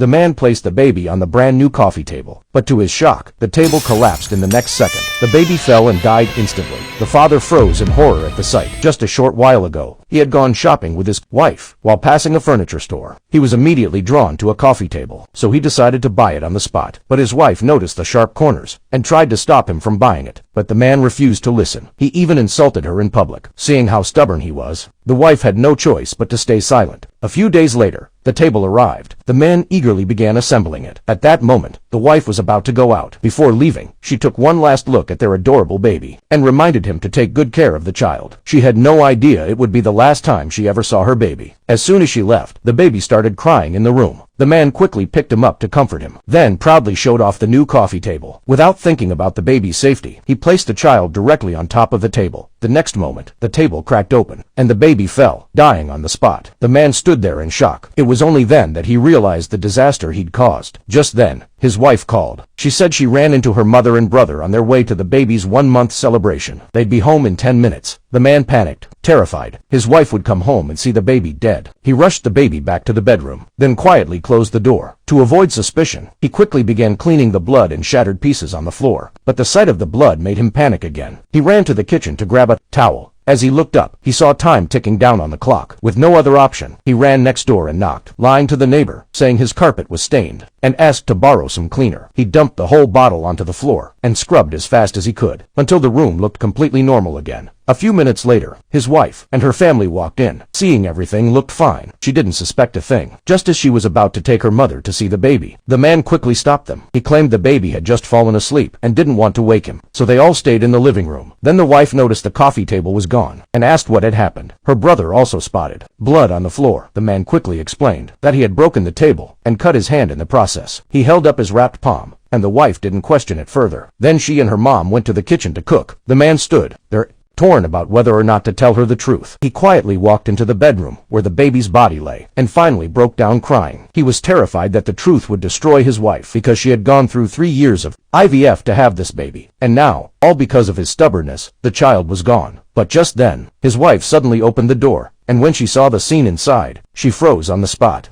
The man placed the baby on the brand new coffee table, but to his shock, the table collapsed in the next second. The baby fell and died instantly. The father froze in horror at the sight. Just a short while ago, he had gone shopping with his wife while passing a furniture store. He was immediately drawn to a coffee table, so he decided to buy it on the spot. But his wife noticed the sharp corners and tried to stop him from buying it. But the man refused to listen. He even insulted her in public. Seeing how stubborn he was, the wife had no choice but to stay silent. A few days later, the table arrived. The man eagerly began assembling it. At that moment, the wife was about to go out. Before leaving, she took one last look at their adorable baby and reminded him to take good care of the child. She had no idea it would be the last time she ever saw her baby. As soon as she left, the baby started crying in the room. The man quickly picked him up to comfort him, then proudly showed off the new coffee table. Without thinking about the baby's safety, he placed the child directly on top of the table. The next moment, the table cracked open, and the baby fell, dying on the spot. The man stood there in shock. It was only then that he realized the disaster he'd caused. Just then, his wife called. She said she ran into her mother and brother on their way to the baby's 1-month celebration. They'd be home in 10 minutes. The man panicked, terrified. His wife would come home and see the baby dead. He rushed the baby back to the bedroom, then quietly closed the door. To avoid suspicion, he quickly began cleaning the blood and shattered pieces on the floor. But the sight of the blood made him panic again. He ran to the kitchen to grab a towel. As he looked up, he saw time ticking down on the clock. With no other option, he ran next door and knocked, lying to the neighbor, saying his carpet was stained, and asked to borrow some cleaner. He dumped the whole bottle onto the floor and scrubbed as fast as he could, until the room looked completely normal again. A few minutes later, his wife and her family walked in. Seeing everything looked fine, she didn't suspect a thing. Just as she was about to take her mother to see the baby, the man quickly stopped them. He claimed the baby had just fallen asleep and didn't want to wake him, so they all stayed in the living room. Then the wife noticed the coffee table was gone and asked what had happened. Her brother also spotted blood on the floor. The man quickly explained that he had broken the table and cut his hand in the process. He held up his wrapped palm, and the wife didn't question it further. Then she and her mom went to the kitchen to cook. The man stood there, torn about whether or not to tell her the truth. He quietly walked into the bedroom where the baby's body lay and finally broke down crying. He was terrified that the truth would destroy his wife because she had gone through 3 years of IVF to have this baby. And now, all because of his stubbornness, the child was gone. But just then, his wife suddenly opened the door, and when she saw the scene inside, she froze on the spot.